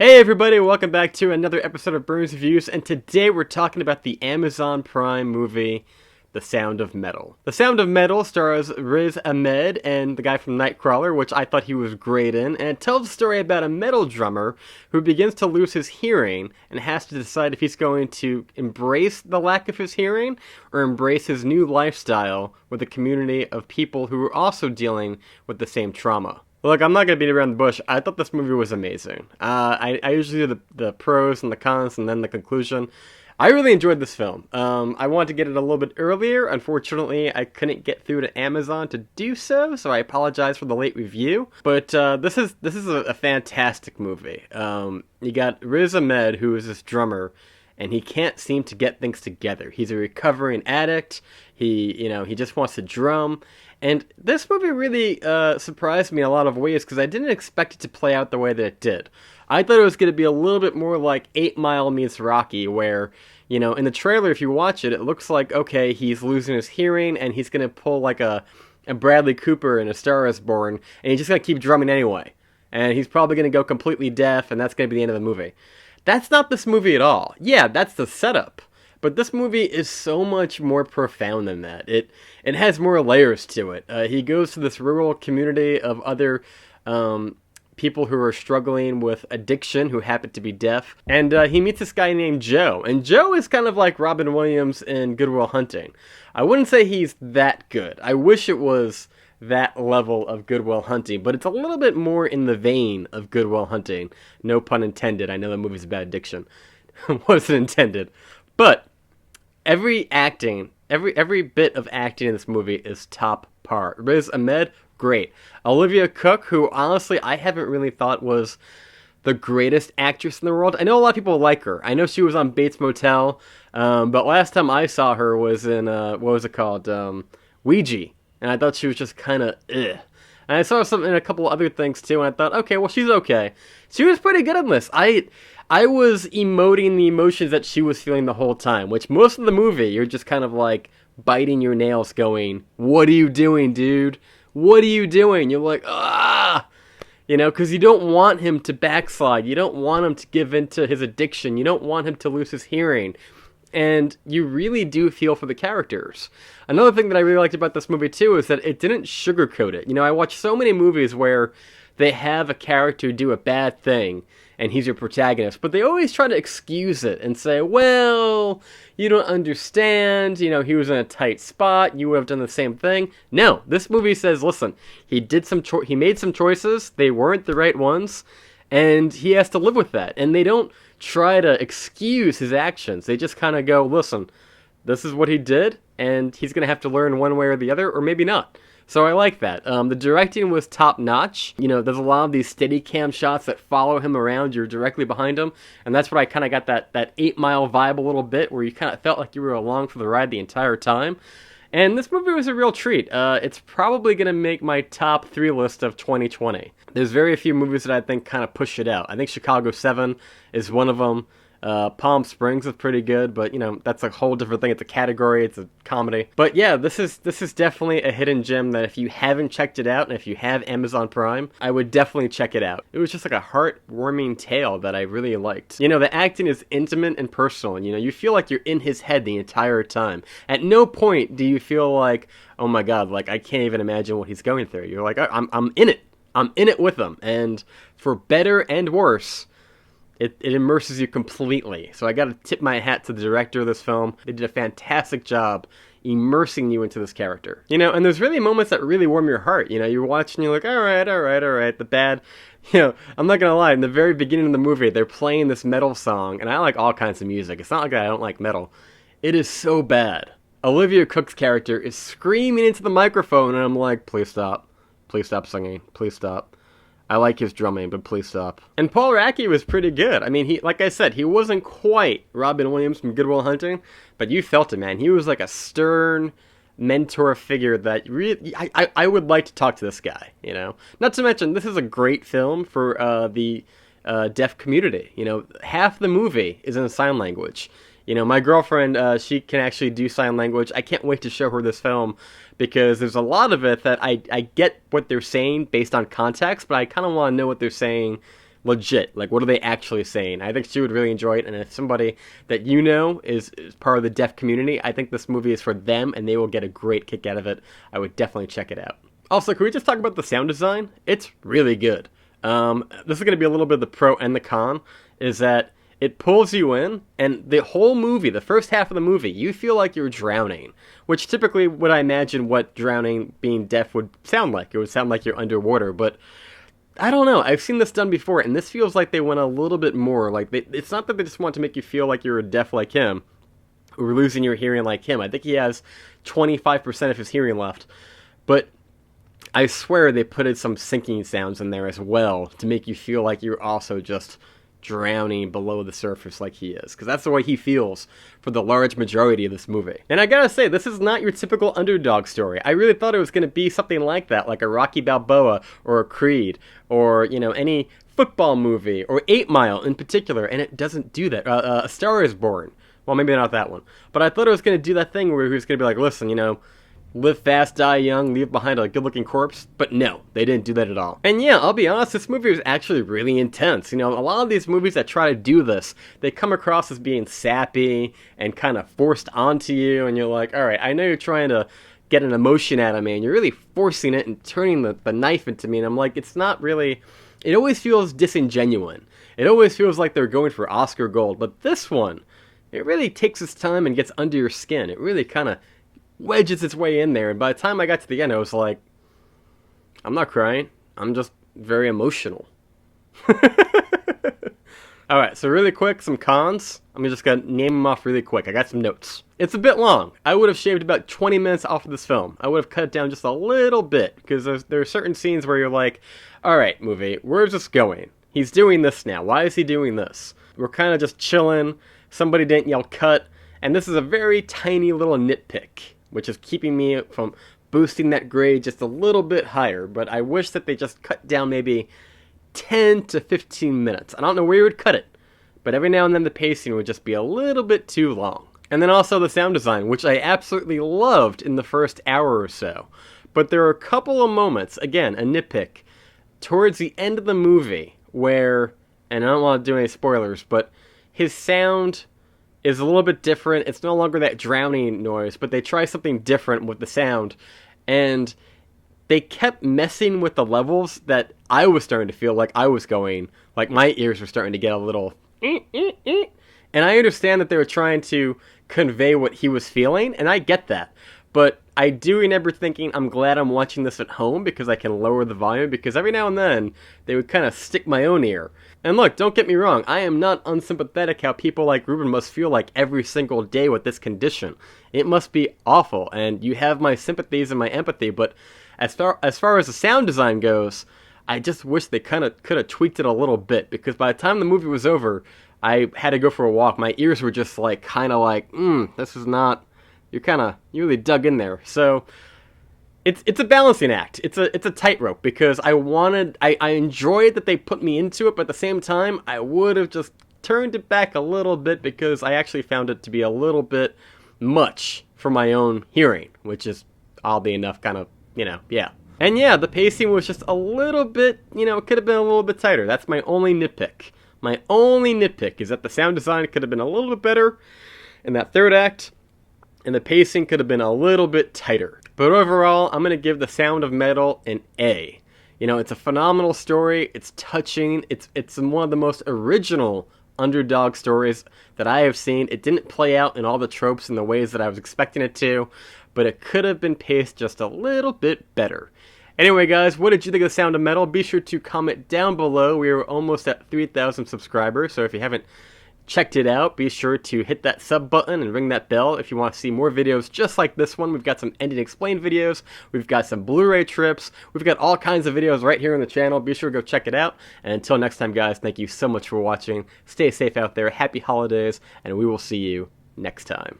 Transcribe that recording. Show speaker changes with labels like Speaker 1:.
Speaker 1: Hey everybody, welcome back to another episode of Burns Reviews, and today we're talking about the Amazon Prime movie, The Sound of Metal. The Sound of Metal stars Riz Ahmed and the guy from Nightcrawler, which I thought he was great in, and it tells a story about a metal drummer who begins to lose his hearing and has to decide if he's going to embrace the lack of his hearing or embrace his new lifestyle with a community of people who are also dealing with the same trauma. Look, I'm not going to beat around the bush. I thought this movie was amazing. I usually do the pros and the cons and then the conclusion. I really enjoyed this film. I wanted to get it a little bit earlier. Unfortunately, I couldn't get through to Amazon to do so, so I apologize for the late review. But this is a fantastic movie. You got Riz Ahmed, who is this drummer, and he can't seem to get things together. He's a recovering addict. He just wants to drum. And this movie really surprised me in a lot of ways because I didn't expect it to play out the way that it did. I thought it was going to be a little bit more like 8 Mile meets Rocky, where, in the trailer, if you watch it, it looks like, okay, he's losing his hearing and he's going to pull like a Bradley Cooper in A Star Is Born, and he's just going to keep drumming anyway. And he's probably going to go completely deaf, and that's going to be the end of the movie. That's not this movie at all. Yeah, that's the setup. But this movie is so much more profound than that. It has more layers to it. He goes to this rural community of other people who are struggling with addiction, who happen to be deaf. And he meets this guy named Joe. And Joe is kind of like Robin Williams in Good Will Hunting. I wouldn't say he's that good. I wish it was that level of Good Will Hunting, but it's a little bit more in the vein of Good Will Hunting. No pun intended. I know the movie's about addiction. Wasn't intended. But every bit of acting in this movie is top par. Riz Ahmed, great. Olivia Cooke, who honestly I haven't really thought was the greatest actress in the world. I know a lot of people like her. I know she was on Bates Motel, but last time I saw her was in, what was it called? Ouija. And I thought she was just kind of, ugh. And I saw something in a couple other things too, and I thought, okay, well, she's okay. She was pretty good in this. I was emoting the emotions that she was feeling the whole time, which most of the movie, you're just kind of like biting your nails going, what are you doing, dude? What are you doing? You're like, ah! Because you don't want him to backslide. You don't want him to give in to his addiction. You don't want him to lose his hearing. And you really do feel for the characters. Another thing that I really liked about this movie, too, is that it didn't sugarcoat it. I watch so many movies where they have a character do a bad thing, and he's your protagonist, but they always try to excuse it and say, well, you don't understand, he was in a tight spot, you would have done the same thing. No, this movie says, listen, he made some choices, they weren't the right ones, and he has to live with that. And they don't try to excuse his actions. They just kind of go, listen, this is what he did, and he's going to have to learn one way or the other, or maybe not. So I like that. The directing was top-notch. There's a lot of these steady cam shots that follow him around. You're directly behind him, and that's what I kind of got that 8 Mile vibe a little bit, where you kind of felt like you were along for the ride the entire time. And this movie was a real treat. It's probably going to make my top 3 list of 2020. There's very few movies that I think kind of push it out. I think Chicago 7 is one of them. Palm Springs is pretty good, but that's a whole different thing. It's a category, it's a comedy. But yeah, this is definitely a hidden gem that if you haven't checked it out, and if you have Amazon Prime, I would definitely check it out. It was just like a heartwarming tale that I really liked. The acting is intimate and personal. You feel like you're in his head the entire time. At no point do you feel like, oh my god, like I can't even imagine what he's going through. You're like, I'm in it. I'm in it with him. And for better and worse, it immerses you completely. So I got to tip my hat to the director of this film. They did a fantastic job immersing you into this character. And there's really moments that really warm your heart. You're watching, you're like, all right. The bad, I'm not going to lie. In the very beginning of the movie, they're playing this metal song, and I like all kinds of music. It's not like I don't like metal. It is so bad. Olivia Cooke's character is screaming into the microphone, and I'm like, please stop. Please stop singing. Please stop. I like his drumming, but please stop. And Paul Raci was pretty good. I mean, he, like I said, he wasn't quite Robin Williams from Good Will Hunting, but you felt it, man. He was like a stern mentor figure that really, I would like to talk to this guy, Not to mention, this is a great film for the deaf community. Half the movie is in sign language. My girlfriend, she can actually do sign language. I can't wait to show her this film because there's a lot of it that I get what they're saying based on context, but I kind of want to know what they're saying legit. Like, what are they actually saying? I think she would really enjoy it, and if somebody that you know is part of the deaf community, I think this movie is for them, and they will get a great kick out of it. I would definitely check it out. Also, can we just talk about the sound design? It's really good. This is going to be a little bit of the pro and the con, is that it pulls you in, and the whole movie, the first half of the movie, you feel like you're drowning, which typically would I imagine what drowning being deaf would sound like. It would sound like you're underwater, but I don't know. I've seen this done before, and this feels like they went a little bit more. Like, it's not that they just want to make you feel like you're deaf like him, or losing your hearing like him. I think he has 25% of his hearing left, but I swear they put in some sinking sounds in there as well to make you feel like you're also just drowning below the surface like he is, because that's the way he feels for the large majority of this movie. And I gotta say, this is not your typical underdog story. I really thought it was gonna be something like that, like a Rocky Balboa or a Creed, or, you know, any football movie, or 8 Mile in particular, and it doesn't do that. A Star is Born. Well, maybe not that one. But I thought it was gonna do that thing where he was gonna be like, listen, you know, live fast, die young, leave behind a good-looking corpse. But no, they didn't do that at all. And yeah, I'll be honest, this movie was actually really intense. You know, a lot of these movies that try to do this, they come across as being sappy and kind of forced onto you, and you're like, alright, I know you're trying to get an emotion out of me, and you're really forcing it and turning the knife into me, and I'm like, it's not really... It always feels disingenuine. It always feels like they're going for Oscar gold, but this one, it really takes its time and gets under your skin. It really kind of wedges its way in there, and by the time I got to the end, I was like, I'm not crying, I'm just very emotional. Alright, so really quick, some cons. I'm just gonna name them off really quick. I got some notes. It's a bit long. I would have shaved about 20 minutes off of this film. I would have cut it down just a little bit, because there are certain scenes where you're like, alright, movie, where's this going? He's doing this now. Why is he doing this? We're kind of just chilling. Somebody didn't yell cut, and this is a very tiny little nitpick, which is keeping me from boosting that grade just a little bit higher, but I wish that they just cut down maybe 10 to 15 minutes. I don't know where you would cut it, but every now and then the pacing would just be a little bit too long. And then also the sound design, which I absolutely loved in the first hour or so. But there are a couple of moments, again, a nitpick, towards the end of the movie where, and I don't want to do any spoilers, but his sound is a little bit different. It's no longer that drowning noise, but they try something different with the sound, and they kept messing with the levels that I was starting to feel like I was going, like my ears were starting to get a little and I understand that they were trying to convey what he was feeling, and I get that, but I do remember thinking, I'm glad I'm watching this at home because I can lower the volume, because every now and then they would kind of stick my own ear. And look, don't get me wrong, I am not unsympathetic how people like Ruben must feel like every single day with this condition. It must be awful, and you have my sympathies and my empathy, but as far as the sound design goes, I just wish they kind of could have tweaked it a little bit, because by the time the movie was over, I had to go for a walk. My ears were just like, kind of like, this is not, you really dug in there. So it's a balancing act. It's a tightrope, because I enjoyed that they put me into it, but at the same time, I would have just turned it back a little bit, because I actually found it to be a little bit much for my own hearing, which is oddly enough kind of, yeah. And yeah, the pacing was just a little bit, it could have been a little bit tighter. That's my only nitpick. My only nitpick is that the sound design could have been a little bit better in that third act, and the pacing could have been a little bit tighter. But overall, I'm going to give The Sound of Metal an A. It's a phenomenal story, it's touching, it's one of the most original underdog stories that I have seen. It didn't play out in all the tropes in the ways that I was expecting it to, but it could have been paced just a little bit better. Anyway, guys, what did you think of The Sound of Metal? Be sure to comment down below. We are almost at 3,000 subscribers, so if you haven't checked it out, be sure to hit that sub button and ring that bell if you want to see more videos just like this one. We've got some Ending Explained videos, we've got some Blu-ray trips, we've got all kinds of videos right here on the channel. Be sure to go check it out, and until next time, guys, thank you so much for watching. Stay safe out there, happy holidays, and we will see you next time.